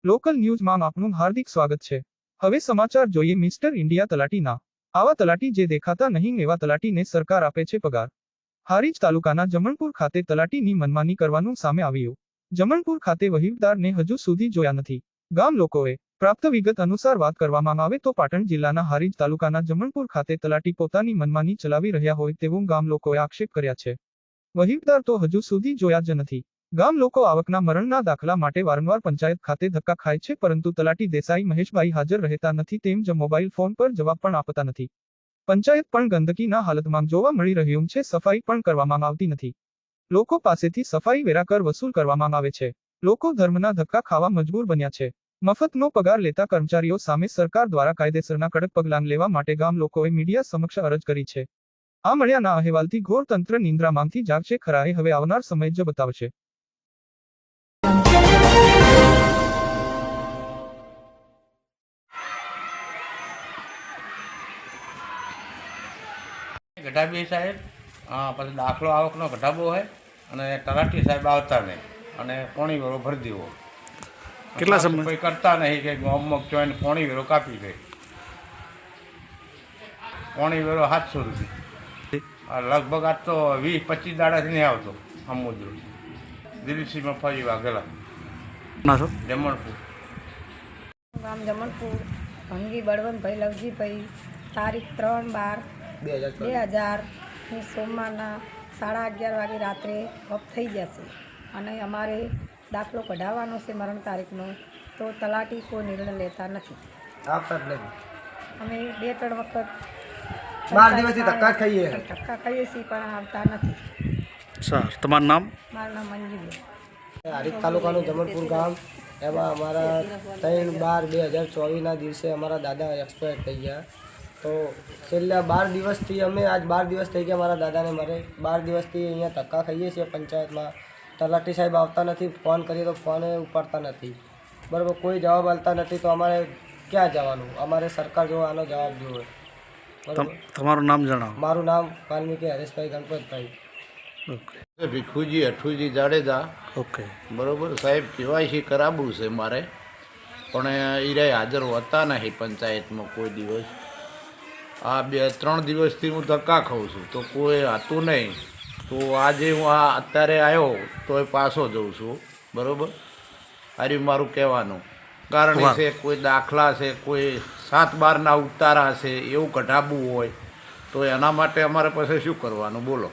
Local ન્યૂઝમાં આપનું હાર્દિક સ્વાગત છે। હવે સમાચાર જોઈએ। મિસ્ટર ઇન્ડિયા તલાટીના આવા તલાટી જે દેખાતા નહીં એવા તલાટીને સરકાર આપે છે પગાર। હારીજ તાલુકાના જમણપુર ખાતે તલાટીની મનમાની કરવાનું સામે આવ્યું। જમણપુર ખાતે વહીવટદારને હજુ સુધી જોયા નથી। ગામ લોકોએ પ્રાપ્ત વિગત અનુસાર વાત કરવામાં આવે તો પાટણ જિલ્લાના હારીજ તાલુકાના જમણપુર ખાતે તલાટી પોતાની મનમાની ચલાવી રહ્યા હોય તેવું ગામ લોકોએ આક્ષેપ કર્યા છે। વહીવટદાર તો હજુ સુધી જોયા જ નથી। ગામ લોકો આવકના મરણના દાખલા માટે વારંવાર પંચાયત ખાતે ધક્કા ખાય છે પરંતુ તલાટી દેસાઈ મહેશભાઈ હાજર રહેતા નથી તેમ જ મોબાઈલ ફોન પર જવાબ પણ આપતા નથી। પંચાયત પણ ગંદકીના હાલતમાં જોવા મળી રહ્યું છે। સફાઈ પણ કરવામાં આવતી નથી। લોકો પાસેથી સફાઈ વેરા કર વસૂલ કરવામાં આવે છે। લોકો ધર્મના ધક્કા ખાવા મજબૂર બન્યા છે। મફતનો પગાર લેતા કર્મચારીઓ સામે સરકાર દ્વારા કાયદેસરના કડક પગલાં લેવા માટે ગામ લોકોએ મીડિયા સમક્ષ અરજ કરી છે। આ મળ્યાના અહેવાલથી ઘોર તંત્ર નિંદ્રામાંથી જાગશે ખરા એ હવે આવનાર સમય જ બતાવશે। ગઢાબી સાહેબ પછી દાખલો આવકનો ઘટાબો હોય અને તલાટી સાહેબ આવતા નહીં અને પોણી વેરો ભરી દેવો। કેટલા સમય કોઈ કરતા નહીં કે ગામમાં જોઈને પોણી વેરો કાપી દે। પોણી વેરો 700 રૂપિયા લગભગ આજ તો 20-25 દાડાથી નહીં આવતો। સમુદ્ર દિલીપસિંહમાં ફરી વાઘેલા જમણપુર ગામ જમણપુર ભંગી બળવંતભાઈ લવજીભાઈ તારીખ 3/12/2000 સોમવારના 11:30 વાગે રાત્રે ઓફ થઈ જશે અને અમારે દાખલો કઢાવવાનો છે મરણ તારીખનો તો તલાટી કોઈ નિર્ણય લેતા નથી। અમે 2-3 વખત 12 દિવસથી ધક્કા ખાઈએ છીએ પણ આવતા નથી। સર તમારું નામ? મારું નામ મંજુબેન। હારીજ તાલુકાનું જમણપુર ગામ એમાં અમારા 3/12/2024ના દિવસે અમારા દાદા એક્સપાયર થઈ ગયા। તો છેલ્લા 12 દિવસથી અમે આજ 12 દિવસ થઈ ગયા મારા દાદાને મરે। 12 દિવસથી અહીંયા ધક્કા ખાઈએ છીએ પંચાયતમાં। તલાટી સાહેબ આવતા નથી, ફોન કરીએ તો ફોન ઉપાડતા નથી, બરાબર કોઈ જવાબ આપતા નથી। તો અમારે ક્યાં જવાનું? અમારે સરકાર જો આનો જવાબ જોવે। તમારું નામ જણાવો। મારું નામ વાલ્મીકી હરેશભાઈ ગણપતભાઈ। ઓકે ભીખુજી અઠુજી જાડેજા। ઓકે બરાબર સાહેબ કેવાયસી કરાવવું છે મારે પણ એ હાજર હોતા નહીં પંચાયતમાં કોઈ દિવસ। આ 2-3 દિવસથી હું ધક્કા ખાઉં છું તો કોઈ હતું નહીં। તો આજે હું આ અત્યારે આવ્યો તો એ પાછો જઉં છું। બરાબર આર્યું મારું કહેવાનું કારણ છે કોઈ દાખલા છે, કોઈ 7/12ના ઉતારા છે એવું કઢાવવું હોય તો એના માટે અમારે પાસે શું કરવાનું બોલો?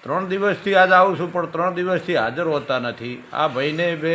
3 દિવસથી આજ આવું છું પણ 3 દિવસથી હાજર હોતા નથી। આ ભાઈને બે